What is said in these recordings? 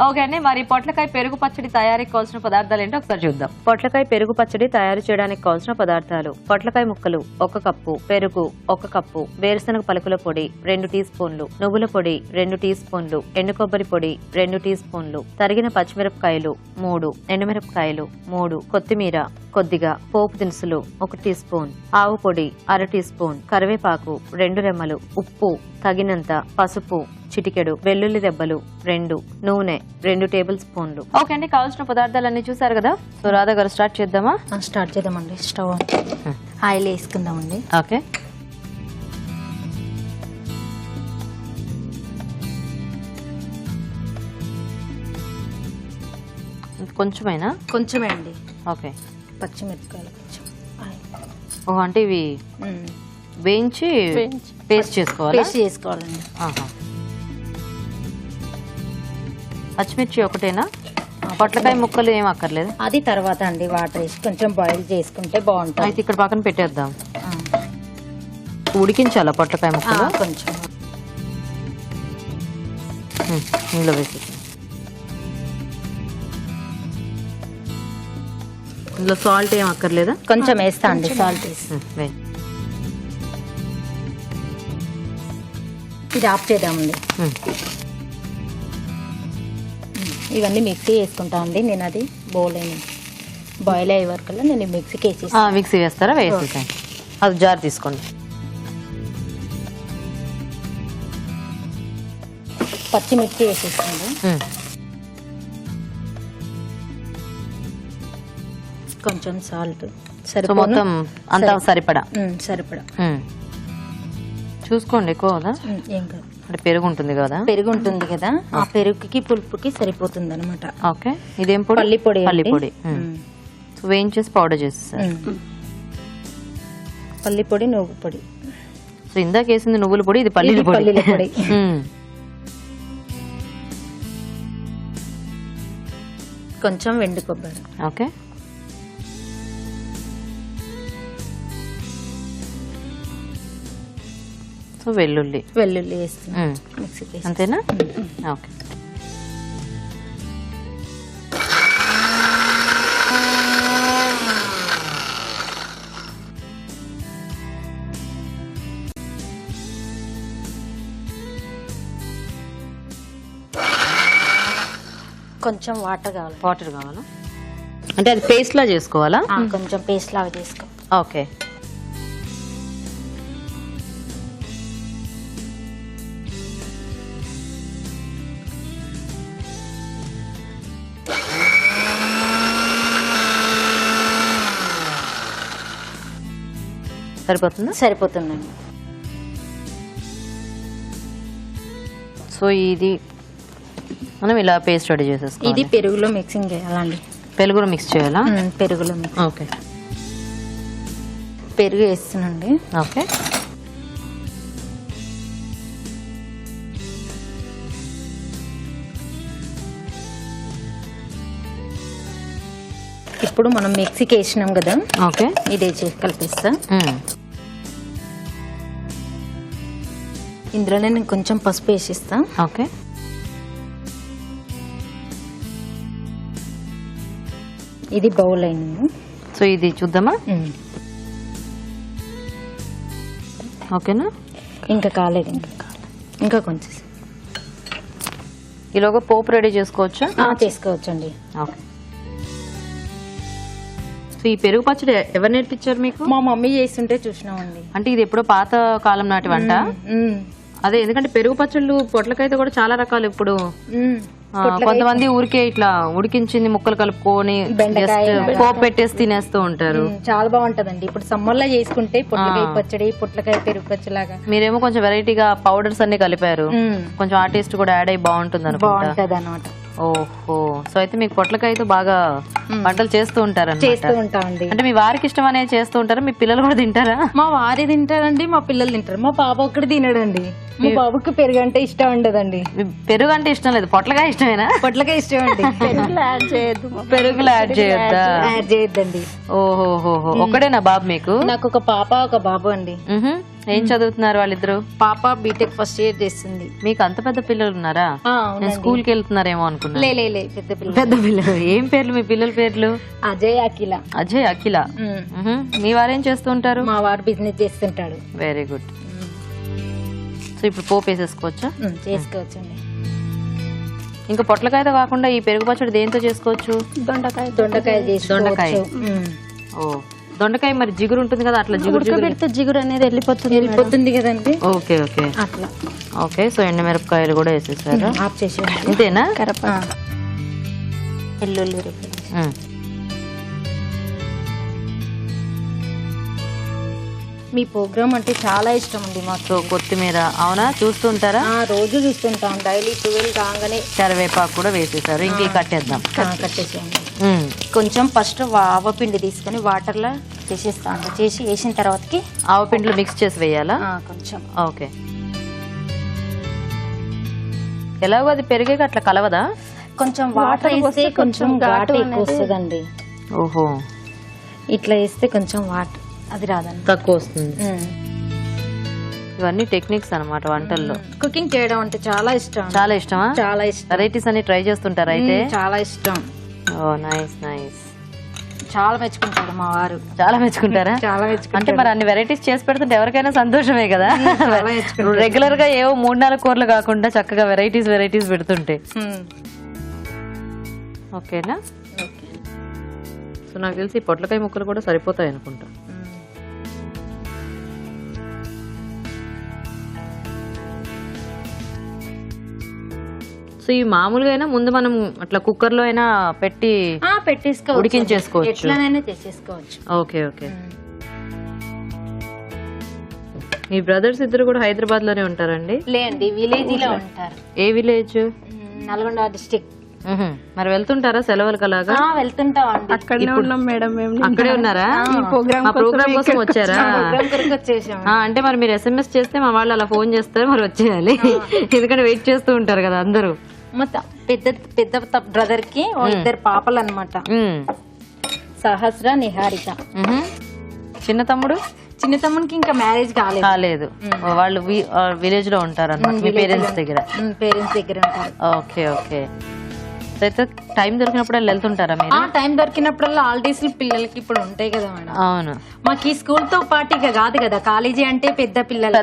Okay అండి, మరి పొట్లకాయ పెరుగు పచ్చడి తయారీకి కావాల్సిన పదార్థాలు ఏంటో ఒకసారి చూద్దాం. పొట్లకాయ పెరుగు పచ్చడి తయారు చేయడానికి కావాల్సిన పదార్థాలు: పొట్లకాయ ముక్కలు 1 కప్పు, పెరుగు 1 కప్పు, వేరుశనగ పలుకుల పొడి 2 టీ స్పూన్లు, నువ్వుల పొడి 2 టీ స్పూన్లు, ఎండు కొబ్బరి పొడి 2 టీ స్పూన్లు, తరిగిన పచ్చిమిరపకాయలు 3, ఎండుమిరపకాయలు 3, కొత్తిమీర కొద్దిగా, పోపు దినుసులు 1 టీ స్పూన్, ఆవు పొడి 1/2 టీ స్పూన్, కరివేపాకు 2 రెమ్మలు, ఉప్పు తగినంత, పసుపు చిటికెడు, వెల్లుల్లి దెబ్బలు 2, నూనె 2 టేబుల్ స్పూన్లు. ఓకే అండి, కావాల్సిన పదార్థాలన్నీ చూసారు కదా. సో రాధా గారు స్టార్ట్ చేద్దామా? స్టార్ట్ చేద్దామండి. స్టవ్ ఆయిల్ వేసుకుందామండి. ఓకే, కొంచెమైనా? కొంచెమే అండి. ఓకే, పచ్చిమిరపకాయలు కొంచెం. ఓహో, అంటే ఇవి వేయించి పేస్ట్ చేసుకోవాలి. పేస్ట్ చేసుకోవాలండి. పచ్చిమిర్చి ఒకటేనా? పొట్లకాయ ముక్కలు ఏం అక్కర్లేదు? అది తర్వాత అండి వాటర్ వేసి కొంచెం బాయిల్ చేసుకుంటే బాగుంటుంది. అయితే ఇక్కడ పక్కన పెట్టేద్దాం. ఉడికించాలా పొట్లకాయ ముక్కలు? కొంచెం ఇందులో వేసి, ఇందులో సాల్ట్ ఏం అక్కర్లేదా? కొంచెం వేస్తా అండి, సాల్ట్ వేసి. ఇది ఆఫ్ చేద్దామండి. ఇవన్నీ మిక్సీ వేసుకుంటా అండి. నేను అది బౌల్ అయిన బాయిల్ అయ్యే వరకల్లా నేను మిక్సీకి వేసి. మిక్సీ వేస్తారా? వేసేసాను. అది జార్ తీసుకోండి. పచ్చిమిర్చి వేసేసుకోండి. కొంచెం సాల్ట్ మొత్తం అంతా సరిపడా. సరిపడా చూసుకోండి, ఎక్కువ ఏం కాదు. అంటే పెరుగు ఉంటుంది కదా, పెరుగు ఉంటుంది కదా, ఆ పెరుగుకి పులుపుకి సరిపోతుంది అనమాట. ఓకే, ఇదేం పొడి? పల్లి పొడి. పల్లి పొడి వేయించేసి పౌడర్ చేసేసారు. పల్లి పొడి, నువ్వు పొడి. సో ఇందాక వేసింది నువ్వుల పొడి, ఇది పల్లీల పొడి. కొంచెం వెండి కొబ్బరి. ఓకే, సో వెల్లుల్లి వేస్తున్నాం మిక్సీకి. అంతేనా? ఓకే, కొంచెం వాటర్ కావాలి. వాటర్ కావాలా? అంటే అది పేస్ట్ లా చేసుకోవాలా? కొంచెం పేస్ట్ లాగా చేసుకో. ఓకే, సరిపోతుందా? సరిపోతుందండి. సో ఇది మనం ఇలా పేస్ట్ రెడీ చేసేసుకోవాలి. ఇది పెరుగులో మిక్సింగ్ చేయాలండి. పెరుగులో మిక్స్ చేయాలా? పెరుగులో మిక్స్. ఓకే, పెరుగు వేస్తున్నాండి. ఓకే, ఇప్పుడు మనం మిక్సీకి వేసినాం కదా. ఓకే, ఇదే చేసి కలిపిస్తా. ఇందులోనే నేను కొంచెం పసుపు వేసిస్తా. ఓకే, ఇది బౌల్ అయింది. సో ఇది చూద్దామా? ఓకేనా? ఇంకా కాలేదు, ఇంకా కొంచెం. ఈలోగా పోపు రెడీ చేసుకోవచ్చా? చేసుకోవచ్చండి. ఓకే, సో ఈ పెరుగు పచ్చడి ఎవరు నేర్పించారు మీకు? మా మమ్మీ చేస్తుంటే చూసినామండి. అంటే ఇది ఎప్పుడో పాత కాలం నాటి వంట? అదే, ఎందుకంటే పెరుగు పచ్చళ్ళు పొట్లకైతే కూడా చాలా రకాలు. ఇప్పుడు కొంతమంది ఊరికే ఇట్లా ఉడికించింది ముక్కలు కలుపుకొని పోపు పెట్టేసి తినేస్తూ ఉంటారు. చాలా బాగుంటదండి. ఇప్పుడు సమ్మర్ లో చేసుకుంటే పొట్లకాయ పచ్చడి, పొట్లకాయ పెరుగు పచ్చడి లాగా. మీరేమో కొంచెం వెరైటీగా పౌడర్స్ అన్ని కలిపారు, కొంచెం ఆ టేస్ట్ కూడా యాడ్ అయ్యి బాగుంటుంది అనమాట. ఓహో, సో అయితే మీకు పొట్లకాయతో బాగా వంటలు చేస్తూ ఉంటారు? చేస్తూ ఉంటామండి. అంటే మీ వారికి ఇష్టం అనేది చేస్తూ ఉంటారా? మీ పిల్లలు కూడా తింటారా? మా వారి తింటారండి, మా పిల్లలు తింటారు. మా పాప ఒక్కటి తినడండి. మా బాబుకి పెరుగు అంటే ఇష్టం ఉండదండి. పెరుగు అంటే ఇష్టం లేదు, పొట్లకాయ ఇష్టమేనా? పొట్లకాయ ఇష్టం అండి. పెరుగులో యాడ్ చేయొద్దా? యాడ్ చేయొద్దండి. ఓహో, ఒక్కడేనా బాబు మీకు? నాకు ఒక పాప, ఒక బాబు అండి. ఏం చదువుతున్నారు వాళ్ళిద్దరు? పాప బీటెక్ ఫస్ట్ ఇయర్ చేస్తుంది. మీకు అంత పెద్ద పిల్లలు ఉన్నారా? నేను స్కూల్ కి వెళ్తున్నారేమో అనుకున్నా. లే పెద్ద పిల్లలు. ఏం పేర్లు మీ పిల్లల పేర్లు? అజయ్ అఖిల. అజయ్ అఖిల. మీ వారేం చేస్తూ ఉంటారు? మా వారు బిజినెస్ చేస్తుంటాడు. Very good. సో ఇప్పుడు పోపు వేసేసుకోవచ్చా? చేసుకోవచ్చండి. ఇంకా పొట్లకాయతో కాకుండా ఈ పెరుగు పచ్చడి దేంతో చేసుకోవచ్చు? దొండకాయ దొండకాయ. ఓ దొండకాయ మరి జిగురు ఉంటుంది కదా, అట్లా జిగురు అనేది వెళ్ళిపోతుంది కదండి. ఓకే ఓకే అట్లా. ఓకే సో ఎండుమిరపకాయలు కూడా వేసేసారు. ఆఫ్ చేసి అంతేనా? వెల్లుల్లి. మీ ప్రోగ్రామ్ అంటే చాలా ఇష్టం అండి మాకు. కొత్తిమీర అవునా చూస్తుంటారా? రోజు చూస్తుంటాం. డైలీ 12 కాగానే కరివేపాకు కూడా వేసేసారు. ఇంక కట్టేద్దాం. కట్టేసేయండి. కొంచెం ఫస్ట్ ఆవపిండి తీసుకొని వాటర్ లో చేసేస్తాం. చేసి వేసిన తర్వాతకి ఆవపిండిలో మిక్స్ చేసి వేయాలా? కొంచెం. ఓకే. ఎలాగో అది పెరిగాక అట్లా కలవదా? కొంచెం వాటర్ వేస్తే కొంచెం ఘాటు ఎక్కువ వస్తుందండి. ఓహో ఇట్లా వేస్తే కొంచెం వాటర్ అది రాదండి, తక్కువ వస్తుంది. ఇవన్నీ టెక్నిక్స్ అన్నమాట వంటల్లో. కుకింగ్ చేయడం అంటే చాలా ఇష్టం. చాలా ఇష్టమా? చాలా ఇష్టం. వెరైటీస్ అన్ని ట్రై చేస్తుంటారా అయితే? చాలా ఇష్టం. ఓ నైస్ నైస్. చాలా మెచ్చుకుంటారు మా వారు. చాలా మెచ్చుకుంటారా? చాలా మెచ్చుకుంటారు. అంటే మరి అన్ని వెరైటీస్ చేసి పెడుతుంటే ఎవరికైనా సంతోషమే కదా. రెగ్యులర్ గా ఏవో 3-4 కూరలు కాకుండా చక్కగా వెరైటీస్ పెడుతుంటే. ఓకేనా? సో నాకు తెలిసి పొట్లకాయ ముక్కలు కూడా సరిపోతాయి అనుకుంటా. సో ఈ మామూలుగా అయినా ముందు మనం అట్లా కుక్కర్ లో అయినా పెట్టి ఉడికించేసుకోవచ్చు. Okay okay. మీ బ్రదర్స్ ఇద్దరు కూడా హైదరాబాద్ లోనే ఉంటారండి? లేండి, విలేజ్ లో ఉంటారు. ఏ విలేజ్? నల్గొండ డిస్ట్రిక్ట్. మరి వెళ్తుంటారా సెలవులకు? అలాగా వెళ్తుంటాం. అక్కడే ఉన్నాం మేడం. అక్కడే ఉన్నారా? ప్రోగ్రామ్ కోసం వచ్చారా? అంటే మరి మీరు SMS చేస్తే మా వాళ్ళు అలా ఫోన్ చేస్తారు, మరి వచ్చేయాలి. ఎందుకంటే వెయిట్ చేస్తూ ఉంటారు కదా అందరూ. మొత్తం పెద్ద బ్రదర్ కి 2 పాపలు అన్నమాట. సహస్ర, నిహారిత. చిన్న తమ్ముడికి ఇంకా మ్యారేజ్ కాలేదు. వాళ్ళు విలేజ్ లో ఉంటారు అన్నమాట, మీ పేరెంట్స్ దగ్గర ఉంటారు. Okay okay. అయితే టైం దొరికినప్పుడు వెళ్తుంటారా మీరు? టైం దొరికినప్పుడల్లా హాలిడేస్ పిల్లలకి ఇప్పుడు ఉంటాయి కదా మేడం. అవును. మాకు ఈ స్కూల్ తో పాటు ఇక కాదు కదా, కాలేజీ అంటే పెద్ద పిల్లలు,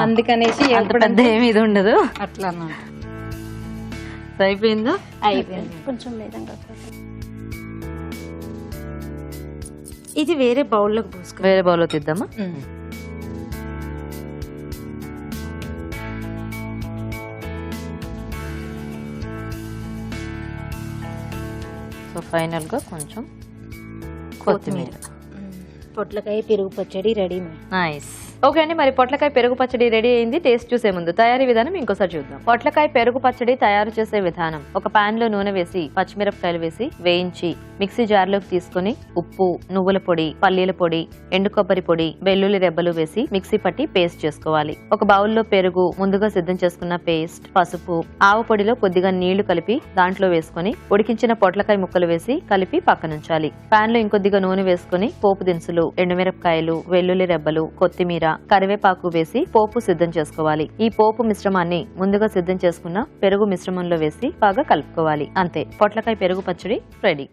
అందుకనేసి పెద్ద ఏమి ఇది ఉండదు అట్లా. అయిపోయిందా? అయిపోయింది. కొంచెం లేదంగా ఇది వేరే బౌల్లోకి పోసుకో. వేరే బౌల్లో తీద్దామా? సో ఫైనల్ గా కొంచెం కొత్తిమీర. పొట్లకాయ పెరుగు పచ్చడి రెడీ. నైస్. ఓకే అండి, మరి పొట్లకాయ పెరుగు పచ్చడి రెడీ అయింది. టేస్ట్ చూసే ముందు తయారీ విధానం ఇంకోసారి చూద్దాం. పొట్లకాయ పెరుగు పచ్చడి తయారు చేసే విధానం: ఒక పాన్ లో నూనె వేసి పచ్చిమిరపకాయలు వేసి వేయించి మిక్సీ జార్లోకి తీసుకుని ఉప్పు, నువ్వుల పొడి, పల్లీల పొడి, ఎండు కొబ్బరి పొడి, వెల్లుల్లి రెబ్బలు వేసి మిక్సీ పట్టి పేస్ట్ చేసుకోవాలి. ఒక బౌల్లో పెరుగు, ముందుగా సిద్ధం చేసుకున్న పేస్ట్, పసుపు, ఆవ పొడిలో కొద్దిగా నీళ్లు కలిపి దాంట్లో వేసుకుని ఉడికించిన పొట్లకాయ ముక్కలు వేసి కలిపి పక్కనుంచాలి. పాన్ లో ఇంకొద్దిగా నూనె వేసుకుని పోపు దినుసులు, ఎండుమిరపకాయలు, వెల్లుల్లి రెబ్బలు, కొత్తిమీర, కరివేపాకు వేసి పోపు సిద్ధం చేసుకోవాలి. ఈ పోపు మిశ్రమాన్ని ముందుగా సిద్ధం చేసుకున్న పెరుగు మిశ్రమంలో వేసి బాగా కలుపుకోవాలి. అంతే, పొట్లకాయ పెరుగు పచ్చడి రెడీ.